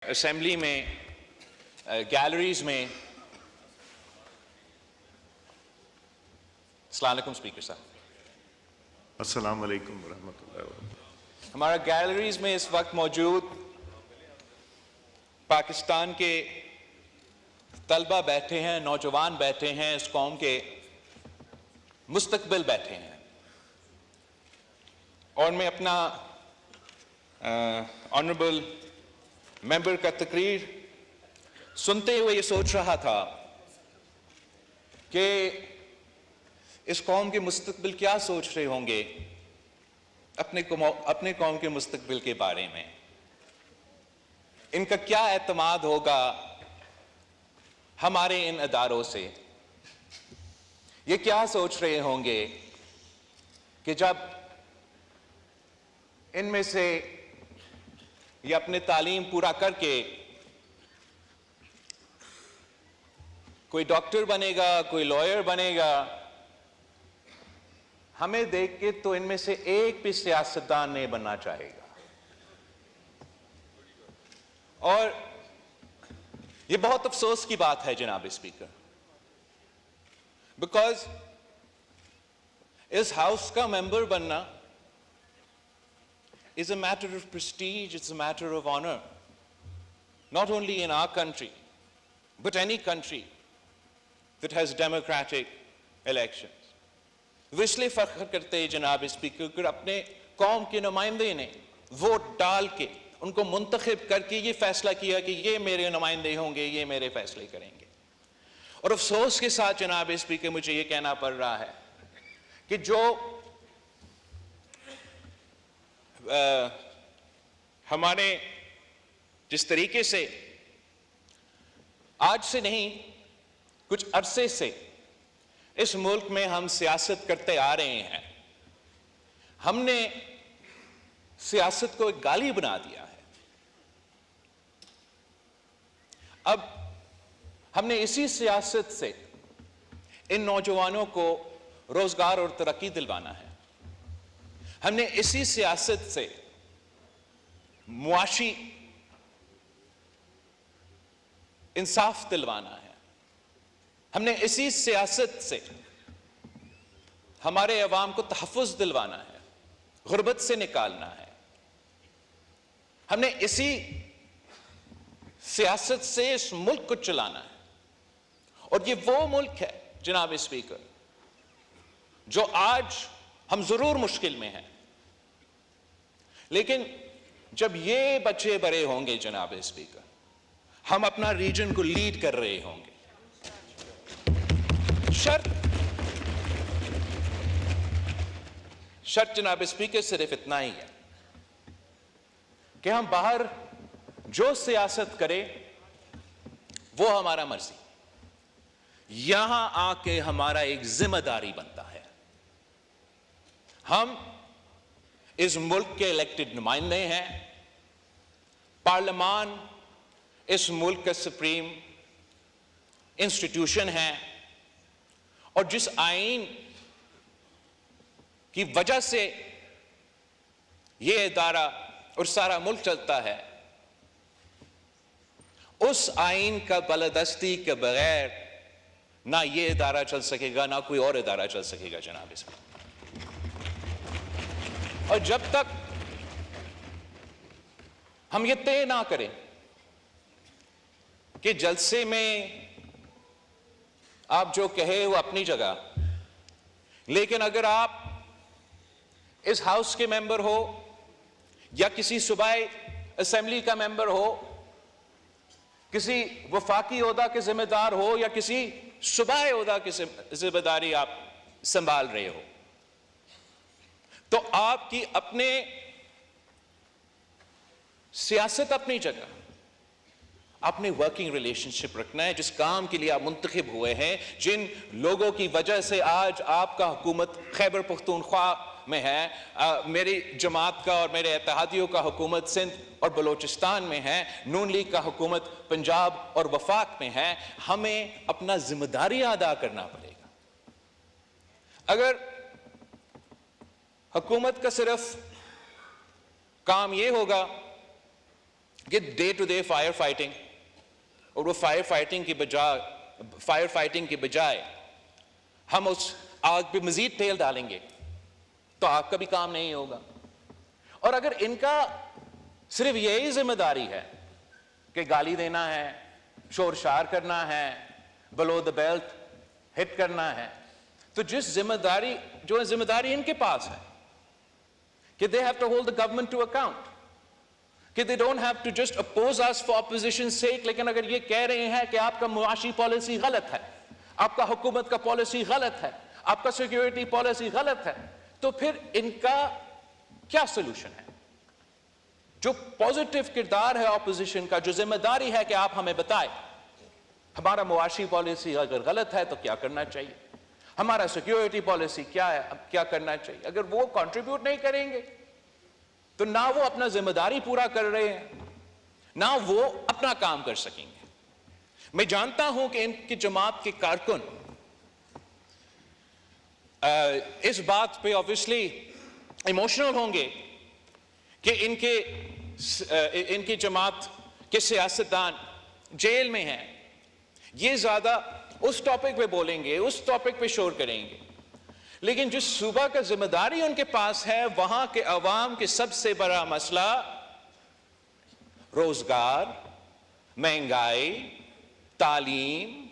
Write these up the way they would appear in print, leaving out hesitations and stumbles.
Assembly میں galleries میں السلام علیکم اسپیکر صاحب. السلام علیکم ورحمۃ اللہ وبرکاتہ. ہمارا گیلریز میں اس وقت موجود پاکستان کے طلبہ بیٹھے ہیں، نوجوان بیٹھے ہیں، اس قوم کے مستقبل بیٹھے ہیں، اور میں اپنا آنریبل ممبر کا تقریر سنتے ہوئے یہ سوچ رہا تھا کہ اس قوم کے مستقبل کیا سوچ رہے ہوں گے اپنے قوم کے مستقبل کے بارے میں، ان کا کیا اعتماد ہوگا ہمارے ان اداروں سے. یہ کیا سوچ رہے ہوں گے کہ جب ان میں سے یہ اپنے تعلیم پورا کر کے کوئی ڈاکٹر بنے گا، کوئی لائر بنے گا، ہمیں دیکھ کے تو ان میں سے ایک بھی سیاستدان نہیں بننا چاہے گا. اور یہ بہت افسوس کی بات ہے جناب اسپیکر، بیکاز اس ہاؤس کا ممبر بننا is a matter of prestige, it's a matter of honor, not only in our country, but any country that has democratic elections. وہ اس لیے فخر کرتے ہیں جناب اسپیکر کہ اپنے قوم کے نمائندے نے ووٹ ڈال کے ان کو منتخب کر کے یہ فیصلہ کیا کہ یہ میرے نمائندے ہوں گے، یہ میرے فیصلے کریں گے. اور افسوس کے ساتھ جناب اسپیکر مجھے یہ کہنا پڑ رہا ہے کہ جو ہمارے جس طریقے سے آج سے نہیں کچھ عرصے سے اس ملک میں ہم سیاست کرتے آ رہے ہیں، ہم نے سیاست کو ایک گالی بنا دیا ہے. اب ہم نے اسی سیاست سے ان نوجوانوں کو روزگار اور ترقی دلوانا ہے، ہم نے اسی سیاست سے معاشی انصاف دلوانا ہے، ہم نے اسی سیاست سے ہمارے عوام کو تحفظ دلوانا ہے، غربت سے نکالنا ہے. ہم نے اسی سیاست سے اس ملک کو چلانا ہے. اور یہ وہ ملک ہے جناب اسپیکر جو آج ہم ضرور مشکل میں ہیں، لیکن جب یہ بچے بڑے ہوں گے جناب اسپیکر، ہم اپنا ریجن کو لیڈ کر رہے ہوں گے. شرط جناب اسپیکر صرف اتنا ہی ہے کہ ہم باہر جو سیاست کریں وہ ہمارا مرضی، یہاں آ کے ہمارا ایک ذمہ داری بنتا ہے. ہم اس ملک کے الیکٹڈ نمائندے ہیں، پارلیمان اس ملک کا سپریم انسٹیٹیوشن ہے، اور جس آئین کی وجہ سے یہ ادارہ اور سارا ملک چلتا ہے، اس آئین کا بالادستی کے بغیر نہ یہ ادارہ چل سکے گا، نہ کوئی اور ادارہ چل سکے گا جناب اس میں. اور جب تک ہم یہ طے نہ کریں کہ جلسے میں آپ جو کہے وہ اپنی جگہ، لیکن اگر آپ اس ہاؤس کے ممبر ہو یا کسی صوبائی اسمبلی کا ممبر ہو، کسی وفاقی عہدہ کے ذمہ دار ہو یا کسی صوبائی عہدہ کی ذمہ داری آپ سنبھال رہے ہو، تو آپ کی اپنے سیاست اپنی جگہ، اپنے ورکنگ ریلیشن شپ رکھنا ہے. جس کام کے لیے آپ منتخب ہوئے ہیں، جن لوگوں کی وجہ سے آج آپ کا حکومت خیبر پختونخوا میں ہے، میری جماعت کا اور میرے اتحادیوں کا حکومت سندھ اور بلوچستان میں ہے، نون لیگ کا حکومت پنجاب اور وفاق میں ہے، ہمیں اپنا ذمہ داری ادا کرنا پڑے گا. اگر حکومت کا صرف کام یہ ہوگا کہ day to day fire fighting, اور وہ فائر فائٹنگ کے بجائے ہم اس آگ پہ مزید تیل ڈالیں گے تو آگ کا بھی کام نہیں ہوگا. اور اگر ان کا صرف یہی ذمہ داری ہے کہ گالی دینا ہے، شور شار کرنا ہے، بلو دا بیلٹ ہٹ کرنا ہے، تو ذمہ داری ان کے پاس ہے کہ they have to hold the government to account, کہ they don't have to just oppose us for opposition's sake. لیکن اگر یہ کہہ رہے ہیں کہ آپ کا معاشی پالیسی غلط ہے، آپ کا حکومت کا پالیسی غلط ہے، آپ کا سیکیورٹی پالیسی غلط ہے، تو پھر ان کا کیا سلوشن ہے؟ جو پازیٹیو کردار ہے اپوزیشن کا، جو ذمہ داری ہے کہ آپ ہمیں بتائیں ہمارا معاشی پالیسی اگر غلط ہے تو کیا کرنا چاہیے، ہمارا سیکیورٹی پالیسی کیا ہے، اب کیا کرنا چاہیے. اگر وہ کنٹریبیوٹ نہیں کریں گے تو نہ وہ اپنا ذمہ داری پورا کر رہے ہیں، نہ وہ اپنا کام کر سکیں گے. میں جانتا ہوں کہ ان کی جماعت کے کارکن اس بات پہ obviously ایموشنل ہوں گے کہ ان کی جماعت کے سیاستدان جیل میں ہیں. یہ زیادہ اس ٹاپک پہ بولیں گے، اس ٹاپک پہ شور کریں گے، لیکن جس صوبہ کا ذمہ داری ان کے پاس ہے وہاں کے عوام کے سب سے بڑا مسئلہ روزگار، مہنگائی، تعلیم،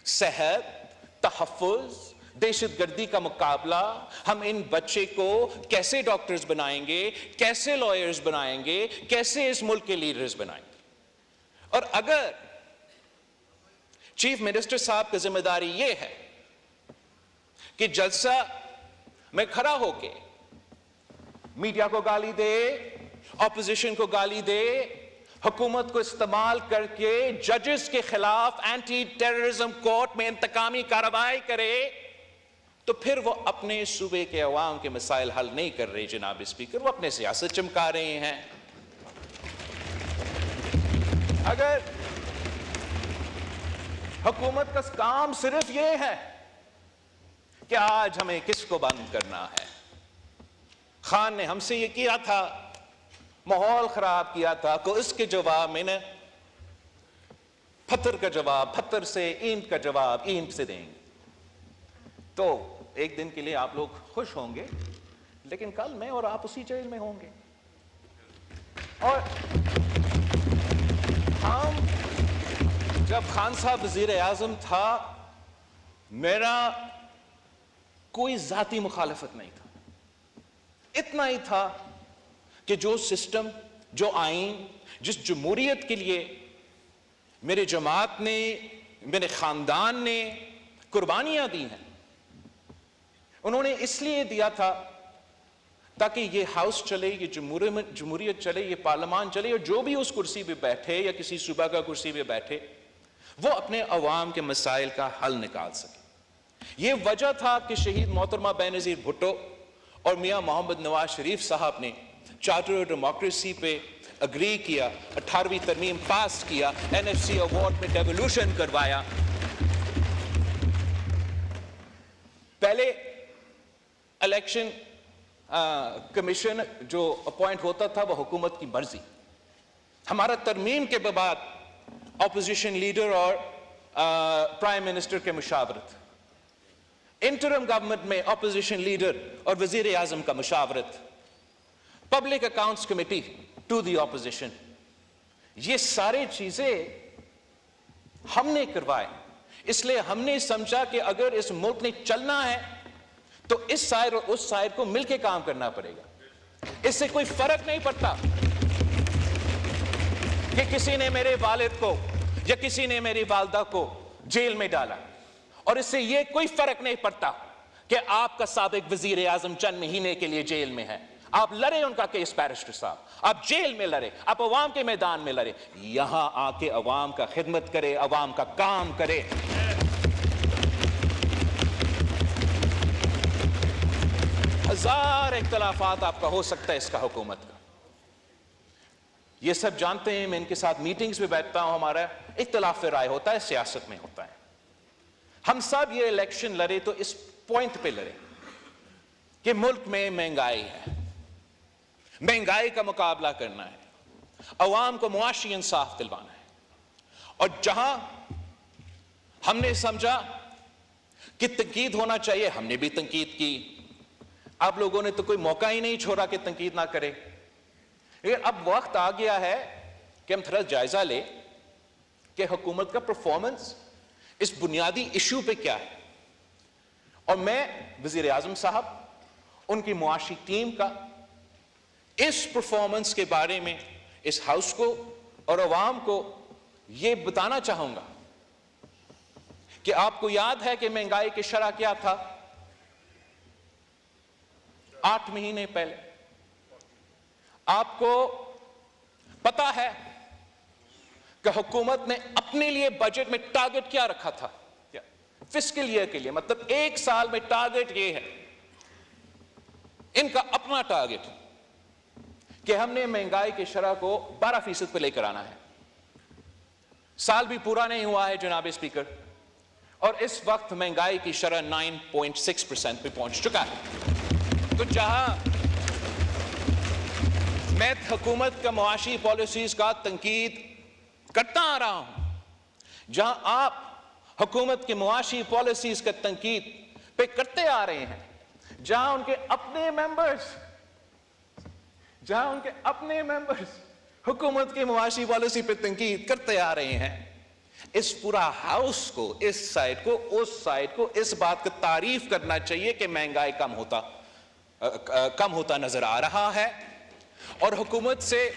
صحت، تحفظ، دہشت گردی کا مقابلہ. ہم ان بچے کو کیسے ڈاکٹرز بنائیں گے، کیسے لائرز بنائیں گے، کیسے اس ملک کے لیڈرز بنائیں گے. اور اگر چیف منسٹر صاحب کی ذمہ داری یہ ہے کہ جلسہ میں کھڑا ہو کے میڈیا کو گالی دے، اپوزیشن کو گالی دے، حکومت کو استعمال کر کے ججز کے خلاف اینٹی ٹیررزم کورٹ میں انتقامی کارروائی کرے، تو پھر وہ اپنے صوبے کے عوام کے مسائل حل نہیں کر رہے جناب اسپیکر، وہ اپنے سیاست چمکا رہے ہیں. اگر حکومت کا کام صرف یہ ہے کہ آج ہمیں کس کو بند کرنا ہے، خان نے ہم سے یہ کیا تھا، ماحول خراب کیا تھا، کو اس کے جواب میں نے پتھر کا جواب پتھر سے، اینٹ کا جواب اینٹ سے دیں گے، تو ایک دن کے لیے آپ لوگ خوش ہوں گے، لیکن کل میں اور آپ اسی جیل میں ہوں گے. اور ہم جب خان صاحب وزیر اعظم تھا، میرا کوئی ذاتی مخالفت نہیں تھا، اتنا ہی تھا کہ جو سسٹم، جو آئین، جس جمہوریت کے لیے میرے جماعت نے، میرے خاندان نے قربانیاں دی ہیں، انہوں نے اس لیے دیا تھا تاکہ یہ ہاؤس چلے، یہ جمہوریت چلے، یہ پارلیمان چلے، اور جو بھی اس کرسی پہ بیٹھے یا کسی صوبہ کا کرسی پہ بیٹھے وہ اپنے عوام کے مسائل کا حل نکال سکے. یہ وجہ تھا کہ شہید محترمہ بینظیر بھٹو اور میاں محمد نواز شریف صاحب نے چارٹر آف ڈیموکریسی پہ اگری کیا، 18ویں ترمیم پاس کیا، NFC ایوارڈ میں ڈیولیوشن کروایا. پہلے الیکشن کمیشن جو اپوائنٹ ہوتا تھا وہ حکومت کی مرضی. ہمارا ترمیم کے بعد اپوزیشن لیڈر اور پرائم منسٹر کے مشاورت، انٹرم گورنمنٹ میں اپوزیشن لیڈر اور وزیر اعظم کا مشاورت، public accounts committee to the opposition, یہ ساری چیزیں ہم نے کروائے. اس لیے ہم نے سمجھا کہ اگر اس ملک نے چلنا ہے تو اس سائر اور اس سائر کو مل کے کام کرنا پڑے گا. اس سے کوئی فرق نہیں پڑتا کہ کسی نے میرے والد کو یا کسی نے میری والدہ کو جیل میں ڈالا، اور اس سے یہ کوئی فرق نہیں پڑتا کہ آپ کا سابق وزیر اعظم چند مہینے کے لیے جیل میں ہے. آپ لڑے ان کا کیس بیرسٹر صاحب، آپ جیل میں لڑے، آپ عوام کے میدان میں لڑے، یہاں آ کے عوام کا خدمت کرے، عوام کا کام کرے. ہزار اختلافات آپ کا ہو سکتا ہے اس کا حکومت کا، یہ سب جانتے ہیں. میں ان کے ساتھ میٹنگز میں بیٹھتا ہوں، ہمارا اختلاف رائے ہوتا ہے، سیاست میں ہوتا ہے. ہم سب یہ الیکشن لڑے تو اس پوائنٹ پہ لڑے کہ ملک میں مہنگائی ہے، مہنگائی کا مقابلہ کرنا ہے. عوام کو معاشی انصاف دلوانا ہے، اور جہاں ہم نے سمجھا کہ تنقید ہونا چاہیے ہم نے بھی تنقید کی. آپ لوگوں نے تو کوئی موقع ہی نہیں چھوڑا کہ تنقید نہ کرے. لیکن اب وقت آ گیا ہے کہ ہم تھوڑا جائزہ لیں کہ حکومت کا پرفارمنس اس بنیادی ایشو پہ کیا ہے. اور میں وزیر اعظم صاحب، ان کی معاشی ٹیم کا اس پرفارمنس کے بارے میں اس ہاؤس کو اور عوام کو یہ بتانا چاہوں گا کہ آپ کو یاد ہے کہ مہنگائی کی شرح کیا تھا 8 مہینے پہلے. آپ کو پتا ہے کہ حکومت نے اپنے لیے بجٹ میں ٹارگٹ کیا رکھا تھا فسکل ایئر کے لیے، مطلب ایک سال میں ٹارگٹ یہ ہے، ان کا اپنا ٹارگٹ کہ ہم نے مہنگائی کی شرح کو 12% پہ لے کر آنا ہے. سال بھی پورا نہیں ہوا ہے جناب اسپیکر، اور اس وقت مہنگائی کی شرح 9.6% پہ پہنچ چکا ہے. تو جہاں میں حکومت کا معاشی پالیسیز کا تنقید کرتا آ رہا ہوں، جہاں آپ حکومت کی معاشی پالیسیز کا تنقید پہ کرتے آ رہے ہیں، جہاں ان کے اپنے ممبرز حکومت کی معاشی پالیسی پہ تنقید کرتے آ رہے ہیں، اس پورا ہاؤس کو، اس سائڈ کو، اس سائڈ کو اس بات کی تعریف کرنا چاہیے کہ مہنگائی کم ہوتا نظر آ رہا ہے. اور حکومت سے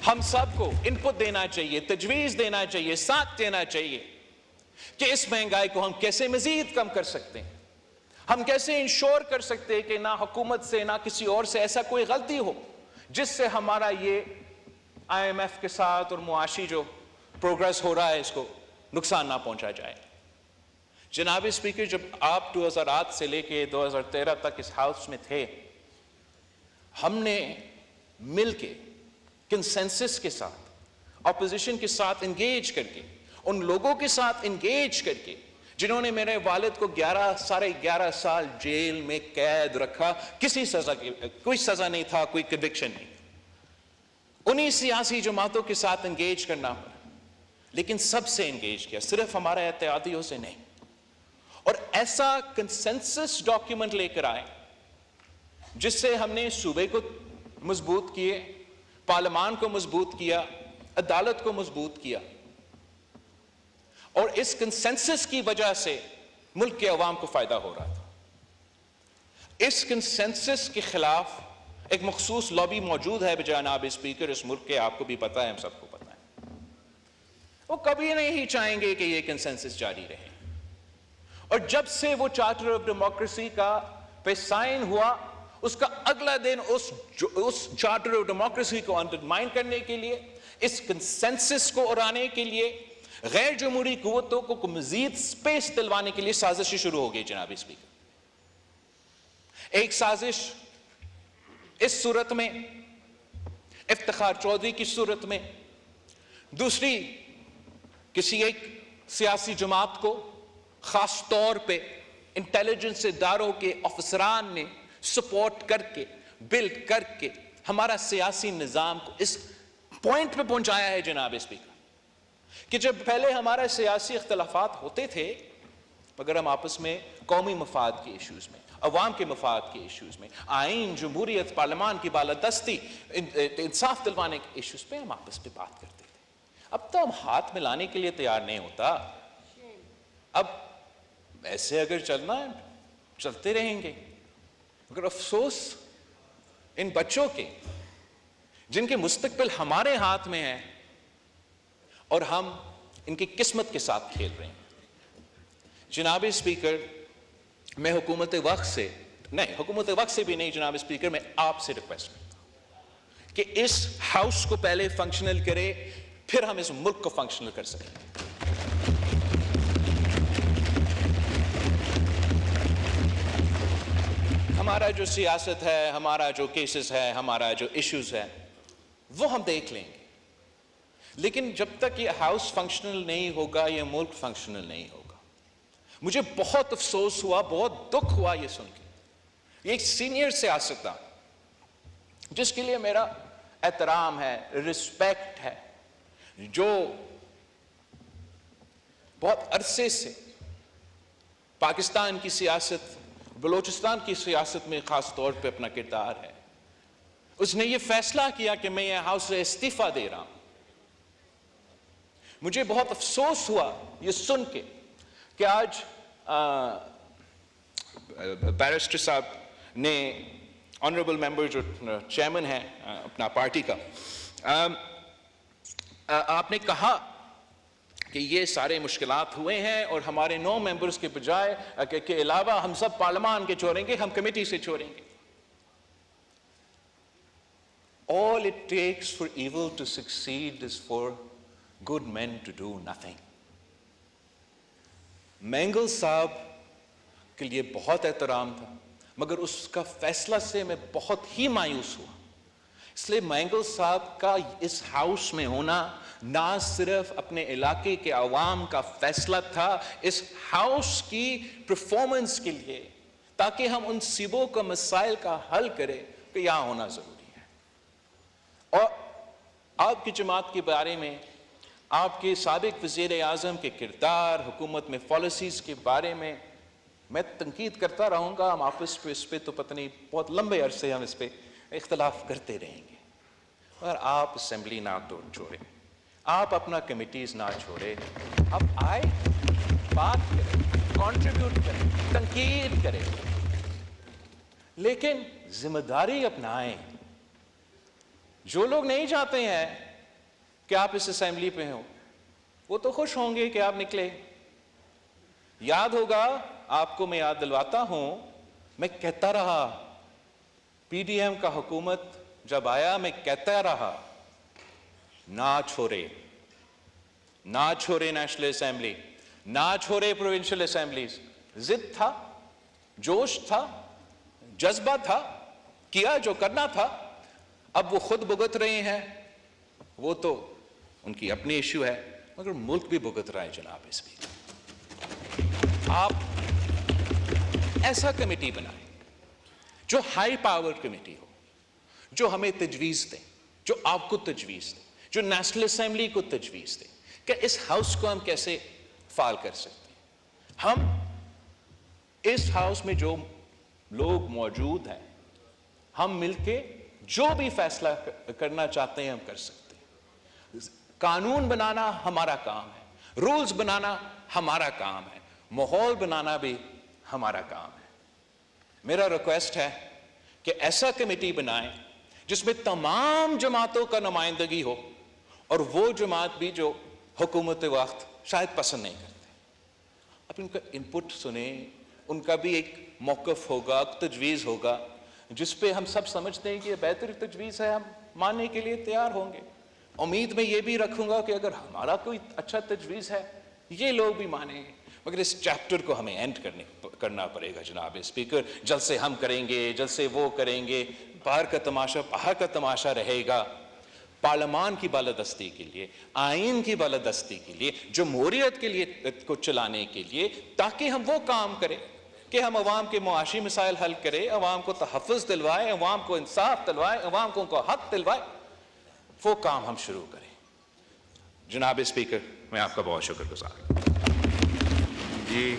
ہم سب کو ان پٹ دینا چاہیے، تجویز دینا چاہیے، ساتھ دینا چاہیے کہ اس مہنگائی کو ہم کیسے مزید کم کر سکتے ہیں. ہم کیسے انشور کر سکتے ہیں کہ نہ حکومت سے نہ کسی اور سے ایسا کوئی غلطی ہو جس سے ہمارا یہ IMF کے ساتھ اور معاشی جو پروگرس ہو رہا ہے اس کو نقصان نہ پہنچا جائے. جناب اسپیکر، جب آپ 2008 سے لے کے 2013 تک اس ہاؤس میں تھے، ہم نے مل کے کنسنسس کے ساتھ، اپوزیشن کے ساتھ انگیج کر کے، ان لوگوں کے ساتھ انگیج کر کے جنہوں نے میرے والد کو 11 سال جیل میں قید رکھا، کوئی سزا نہیں تھا، کوئی کنوکشن نہیں، انہی سیاسی جماعتوں کے ساتھ انگیج کرنا پڑا. لیکن سب سے انگیج کیا، صرف ہمارے اتحادیوں سے نہیں. اور ایسا کنسنسس ڈاکیومنٹ لے کر آئے جس سے ہم نے صوبے کو مضبوط کیے، پارلیمان کو مضبوط کیا، عدالت کو مضبوط کیا. اور اس کنسنسس کی وجہ سے ملک کے عوام کو فائدہ ہو رہا تھا. اس کنسنسس کے خلاف ایک مخصوص لابی موجود ہے جناب اسپیکر، اس ملک کے، آپ کو بھی پتا ہے، ہم سب کو پتا ہے. وہ کبھی نہیں چاہیں گے کہ یہ کنسنسس جاری رہے. اور جب سے وہ چارٹر آف ڈیموکریسی کا پہ سائن ہوا، اس کا اگلا دن اس چارٹر آف ڈیموکریسی کو انڈرمائن کرنے کے لیے، اس کنسنسس کو اڑانے کے لیے، غیر جمہوری قوتوں کو مزید سپیس دلوانے کے لیے سازشیں شروع ہو گئی جناب اسپیکر. ایک سازش اس صورت میں افتخار چودھری کی صورت میں، دوسری کسی ایک سیاسی جماعت کو خاص طور پہ انٹیلیجنس اداروں کے افسران نے سپورٹ کر کے، بلڈ کر کے ہمارا سیاسی نظام کو اس پوائنٹ پہ پہنچایا ہے جناب اسپیکر کہ جب پہلے ہمارے سیاسی اختلافات ہوتے تھے مگر ہم آپس میں قومی مفاد کے ایشوز میں، عوام کے مفاد کے ایشوز میں، آئین، جمہوریت، پارلیمان کی بالادستی، انصاف دلوانے کے ایشوز پہ ہم آپس میں بات کرتے تھے. اب تو ہم ہاتھ ملانے کے لیے تیار نہیں ہوتا. اب ایسے اگر چلنا ہے چلتے رہیں گے. مگر افسوس ان بچوں کے جن کے مستقبل ہمارے ہاتھ میں ہے اور ہم ان کی قسمت کے ساتھ کھیل رہے ہیں. جناب اسپیکر، میں حکومت وقت سے بھی نہیں جناب اسپیکر، میں آپ سے ریکویسٹ کرتا ہوں کہ اس ہاؤس کو پہلے فنکشنل کرے، پھر ہم اس ملک کو فنکشنل کر سکیں. ہمارا جو سیاست ہے، ہمارا جو کیسز ہے، ہمارا جو ایشوز ہے وہ ہم دیکھ لیں گے، لیکن جب تک یہ ہاؤس فنکشنل نہیں ہوگا، یہ ملک فنکشنل نہیں ہوگا. مجھے بہت افسوس ہوا، بہت دکھ ہوا یہ سن کے. یہ ایک سینئر سیاستدان جس کے لیے میرا احترام ہے, رسپیکٹ ہے, جو بہت عرصے سے پاکستان کی سیاست, بلوچستان کی سیاست میں خاص طور پہ اپنا کردار ہے, اس نے یہ فیصلہ کیا کہ میں یہ ہاؤس سے استعفیٰ دے رہا ہوں. مجھے بہت افسوس ہوا یہ سن کے کہ آج بیرسٹر صاحب نے, آنریبل ممبر جو چیئرمین ہیں اپنا پارٹی کا, آپ نے کہا کہ یہ سارے مشکلات ہوئے ہیں اور ہمارے 9 ممبرز کے بجائے کے علاوہ ہم سب پارلیمان کے چھوڑیں گے, ہم کمیٹی سے چھوڑیں گے. All it takes for evil to succeed is for good men to do nothing. Mengal صاحب کے لیے بہت احترام تھا, مگر اس کا فیصلہ سے میں بہت ہی مایوس ہوا. اس لیے مینگل صاحب کا اس ہاؤس میں ہونا نہ صرف اپنے علاقے کے عوام کا فیصلہ تھا, اس ہاؤس کی پرفارمنس کے لیے, تاکہ ہم ان صوبوں کا مسائل کا حل کریں, کہ یہاں ہونا ضروری ہے. اور آپ کی جماعت کے بارے میں, آپ کے سابق وزیر اعظم کے کردار, حکومت میں پالیسیز کے بارے میں تنقید کرتا رہوں گا. ہم آپس پہ اس پہ تو پتہ نہیں بہت لمبے عرصے ہم اس پہ اختلاف کرتے رہیں گے, اور آپ اسمبلی نہ چھوڑیں, آپ اپنا کمیٹیز نہ چھوڑیں, آپ آئے, بات کریں, کنٹریبیوٹ کریں, تنقید کریں, لیکن ذمہ داری اپنائیں. جو لوگ نہیں چاہتے ہیں کہ آپ اس اسمبلی پہ ہوں, وہ تو خوش ہوں گے کہ آپ نکلے. یاد ہوگا آپ کو, میں یاد دلواتا ہوں, میں کہتا رہا پی ڈی ایم کا حکومت جب آیا, میں کہتا رہا نہ چھوڑے, نہ چھوڑے نیشنل اسمبلی, نہ چھوڑے پروونشل اسمبلیز. ضد تھا, جوش تھا, جذبہ تھا, کیا جو کرنا تھا. اب وہ خود بھگت رہے ہیں, وہ تو ان کی اپنی ایشو ہے, مگر ملک بھی بھگت رہا ہے. جناب اسپیکر, آپ ایسا کمیٹی بنائیں جو ہائی پاور کمیٹی ہو, جو ہمیں تجویز دے, جو آپ کو تجویز دے, جو نیشنل اسمبلی کو تجویز دے کہ اس ہاؤس کو ہم کیسے فعال کر سکتے ہیں. ہم اس ہاؤس میں جو لوگ موجود ہیں, ہم مل کے جو بھی فیصلہ کرنا چاہتے ہیں ہم کر سکتے ہیں. قانون بنانا ہمارا کام ہے, رولز بنانا ہمارا کام ہے, ماحول بنانا بھی ہمارا کام ہے. میرا ریکویسٹ ہے کہ ایسا کمیٹی بنائیں جس میں تمام جماعتوں کا نمائندگی ہو, اور وہ جماعت بھی جو حکومت وقت شاید پسند نہیں کرتے, اب ان کا انپٹ سنیں, ان کا بھی ایک موقف ہوگا, تجویز ہوگا, جس پہ ہم سب سمجھتے ہیں کہ یہ بہتر تجویز ہے, ہم ماننے کے لیے تیار ہوں گے. امید میں یہ بھی رکھوں گا کہ اگر ہمارا کوئی اچھا تجویز ہے یہ لوگ بھی مانیں گے. مگر اس چیپٹر کو ہمیں اینڈ کرنا پڑے گا. جناب اسپیکر, جلسے ہم کریں گے, جلسے وہ کریں گے, باہر کا تماشا رہے گا. پارلیمان کی بالادستی کے لیے, آئین کی بالادستی کے لیے, جمہوریت کے لیے کو چلانے کے لیے, تاکہ ہم وہ کام کریں کہ ہم عوام کے معاشی مسائل حل کریں, عوام کو تحفظ دلوائیں, عوام کو انصاف دلوائیں, عوام کو ان کو حق دلوائیں, وہ کام ہم شروع کریں. جناب اسپیکر, میں آپ کا بہت شکر گزار ہوں. جی